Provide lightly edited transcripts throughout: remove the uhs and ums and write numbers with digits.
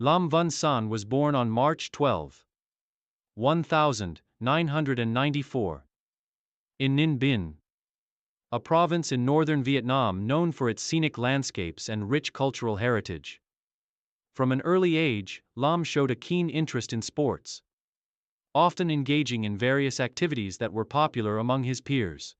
Lâm Văn Sanh was born on March 12, 1994, in Ninh Bình, a province in northern Vietnam known for its scenic landscapes and rich cultural heritage. From an early age, Lâm showed a keen interest in sports, often engaging in various activities that were popular among his peers.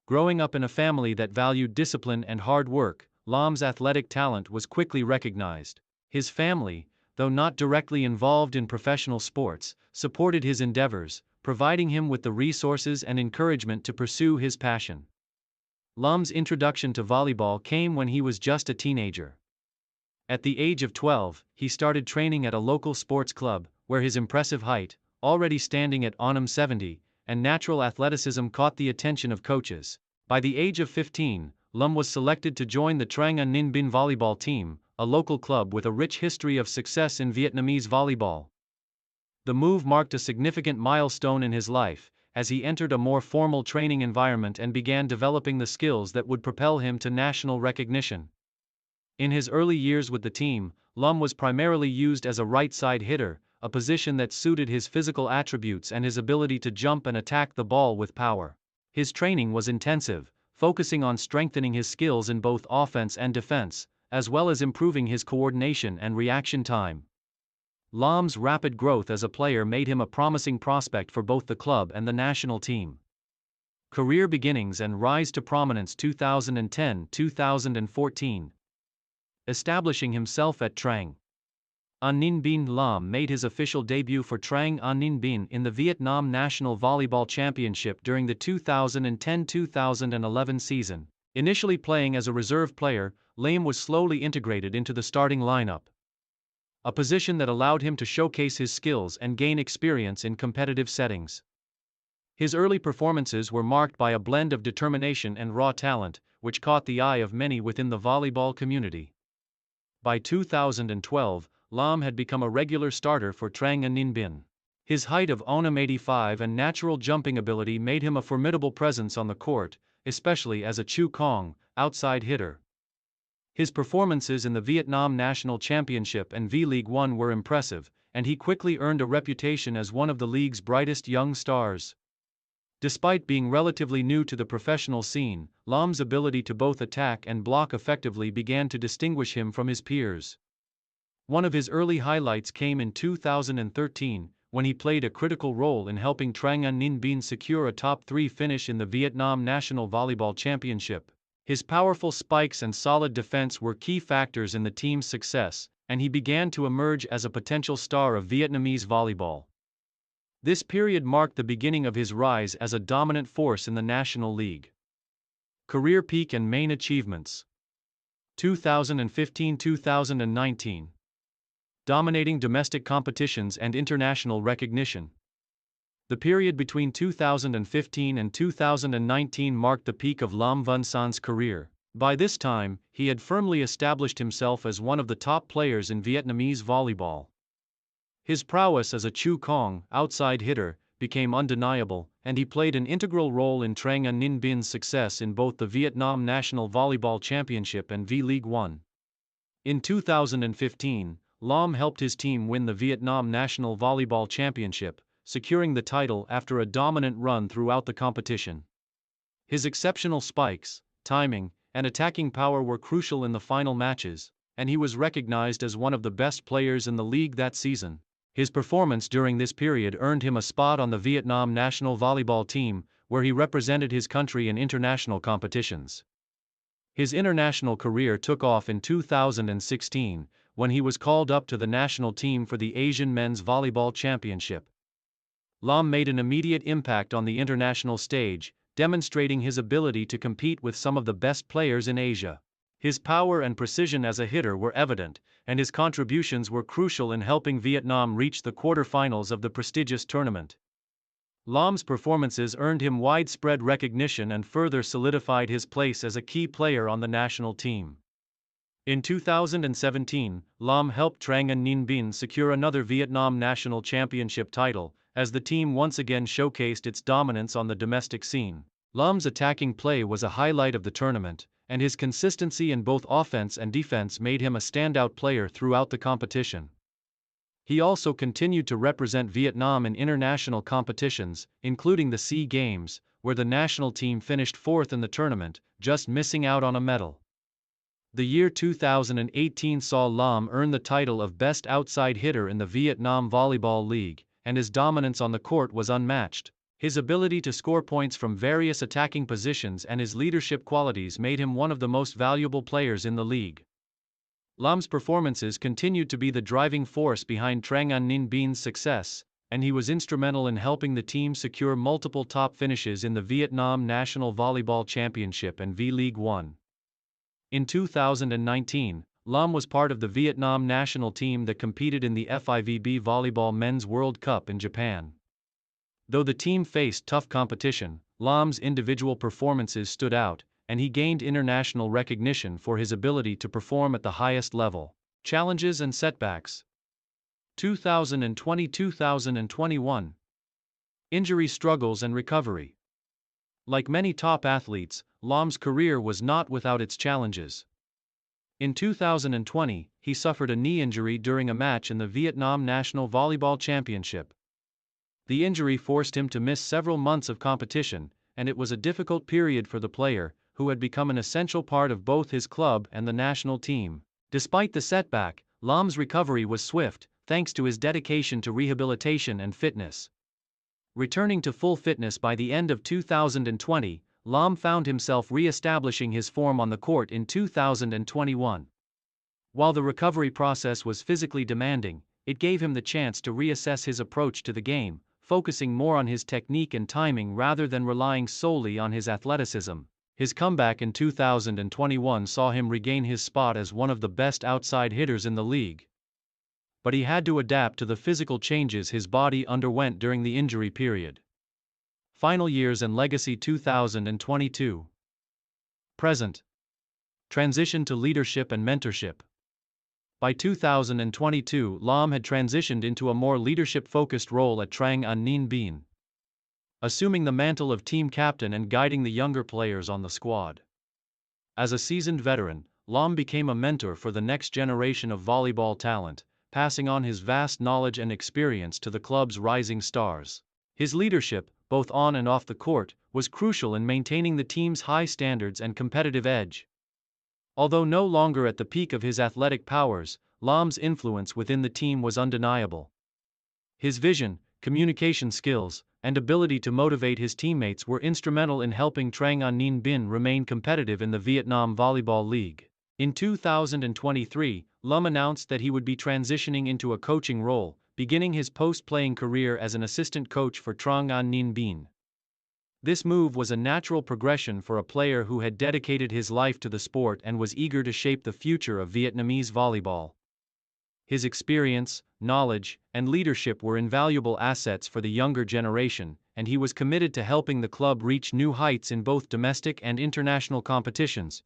Growing up in a family that valued discipline and hard work, Lâm athletic talent was quickly recognized. His family, though not directly involved in professional sports, supported his endeavors, providing him with the resources and encouragement to pursue his passion. Lâm introduction to volleyball came when he was just a teenager. At the age of 12, he started training at a local sports club, where his impressive height, already standing at 1.70, and natural athleticism caught the attention of coaches. By the age of 15, Lâm was selected to join the Trang An Ninh Binh volleyball team, a local club with a rich history of success in Vietnamese volleyball. The move marked a significant milestone in his life, as he entered a more formal training environment and began developing the skills that would propel him to national recognition. In his early years with the team, Lâm was primarily used as a right-side hitter, a position that suited his physical attributes and his ability to jump and attack the ball with power. His training was intensive, focusing on strengthening his skills in both offense and defense, as well as improving his coordination and reaction time. Lâm rapid growth as a player made him a promising prospect for both the club and the national team. Career beginnings and rise to prominence 2010-2014. Establishing himself at Trang An Ninh Binh. Lâm made his official debut for Trang An Ninh Binh in the Vietnam National Volleyball Championship during the 2010-2011 season. Initially playing as a reserve player, Lâm was slowly integrated into the starting lineup, a position that allowed him to showcase his skills and gain experience in competitive settings. His early performances were marked by a blend of determination and raw talent, which caught the eye of many within the volleyball community. By 2012, Lâm had become a regular starter for Trang An Ninh Binh. His height of 1.85 and natural jumping ability made him a formidable presence on the court, especially as a Chu Kong, outside hitter. His performances in the Vietnam National Championship and V-League One were impressive, and he quickly earned a reputation as one of the league's brightest young stars. Despite being relatively new to the professional scene, Lâm ability to both attack and block effectively began to distinguish him from his peers. One of his early highlights came in 2013, when he played a critical role in helping Trang An Ninh Binh secure a top-3 finish in the Vietnam National Volleyball Championship. His powerful spikes and solid defense were key factors in the team's success, and he began to emerge as a potential star of Vietnamese volleyball. This period marked the beginning of his rise as a dominant force in the National League. Career peak and main achievements. 2015-2019. Dominating domestic competitions and international recognition. The period between 2015 and 2019 marked the peak of Lâm Văn Sang's career. By this time, he had firmly established himself as one of the top players in Vietnamese volleyball. His prowess as a Chu Kong, outside hitter, became undeniable, and he played an integral role in Trang An Ninh Binh success in both the Vietnam National Volleyball Championship and V-League One. In 2015, Lâm helped his team win the Vietnam National Volleyball Championship, securing the title after a dominant run throughout the competition. His exceptional spikes, timing, and attacking power were crucial in the final matches, and he was recognized as one of the best players in the league that season. His performance during this period earned him a spot on the Vietnam national volleyball team, where he represented his country in international competitions. His international career took off in 2016, when he was called up to the national team for the Asian Men's Volleyball Championship. Lâm made an immediate impact on the international stage, demonstrating his ability to compete with some of the best players in Asia. His power and precision as a hitter were evident, and his contributions were crucial in helping Vietnam reach the quarterfinals of the prestigious tournament. Lâm performances earned him widespread recognition and further solidified his place as a key player on the national team. In 2017, Lâm helped Trang An Ninh Binh secure another Vietnam National Championship title, as the team once again showcased its dominance on the domestic scene. Lâm attacking play was a highlight of the tournament, and his consistency in both offense and defense made him a standout player throughout the competition. He also continued to represent Vietnam in international competitions, including the SEA Games, where the national team finished fourth in the tournament, just missing out on a medal. The year 2018 saw Lam earn the title of Best Outside Hitter in the Vietnam Volleyball League, and his dominance on the court was unmatched. His ability to score points from various attacking positions and his leadership qualities made him one of the most valuable players in the league. Lam's performances continued to be the driving force behind Trang An Ninh Bien's success, and he was instrumental in helping the team secure multiple top finishes in the Vietnam National Volleyball Championship and V-League One. In 2019, Lam was part of the Vietnam national team that competed in the FIVB Volleyball Men's World Cup in Japan. Though the team faced tough competition, Lam's individual performances stood out, and he gained international recognition for his ability to perform at the highest level. Challenges and setbacks. 2020-2021. Injury struggles and recovery. Like many top athletes, Lam's career was not without its challenges. In 2020, he suffered a knee injury during a match in the Vietnam National Volleyball Championship. The injury forced him to miss several months of competition, and it was a difficult period for the player, who had become an essential part of both his club and the national team. Despite the setback, Lam's recovery was swift, thanks to his dedication to rehabilitation and fitness. Returning to full fitness by the end of 2020, Lam found himself re-establishing his form on the court in 2021. While the recovery process was physically demanding, it gave him the chance to reassess his approach to the game, focusing more on his technique and timing rather than relying solely on his athleticism. His comeback in 2021 saw him regain his spot as one of the best outside hitters in the league. But he had to adapt to the physical changes his body underwent during the injury period. Final years and legacy 2022. Present. Transition to leadership and mentorship. By 2022, Lam had transitioned into a more leadership-focused role at Trang An Ninh Bien, assuming the mantle of team captain and guiding the younger players on the squad. As a seasoned veteran, Lam became a mentor for the next generation of volleyball talent, passing on his vast knowledge and experience to the club's rising stars. His leadership, both on and off the court, was crucial in maintaining the team's high standards and competitive edge. Although no longer at the peak of his athletic powers, Lam's influence within the team was undeniable. His vision, communication skills, and ability to motivate his teammates were instrumental in helping Trang An Ninh Bien remain competitive in the Vietnam Volleyball League. In 2023, Lam announced that he would be transitioning into a coaching role, beginning his post-playing career as an assistant coach for Trang An Ninh Bien. This move was a natural progression for a player who had dedicated his life to the sport and was eager to shape the future of Vietnamese volleyball. His experience, knowledge, and leadership were invaluable assets for the younger generation, and he was committed to helping the club reach new heights in both domestic and international competitions.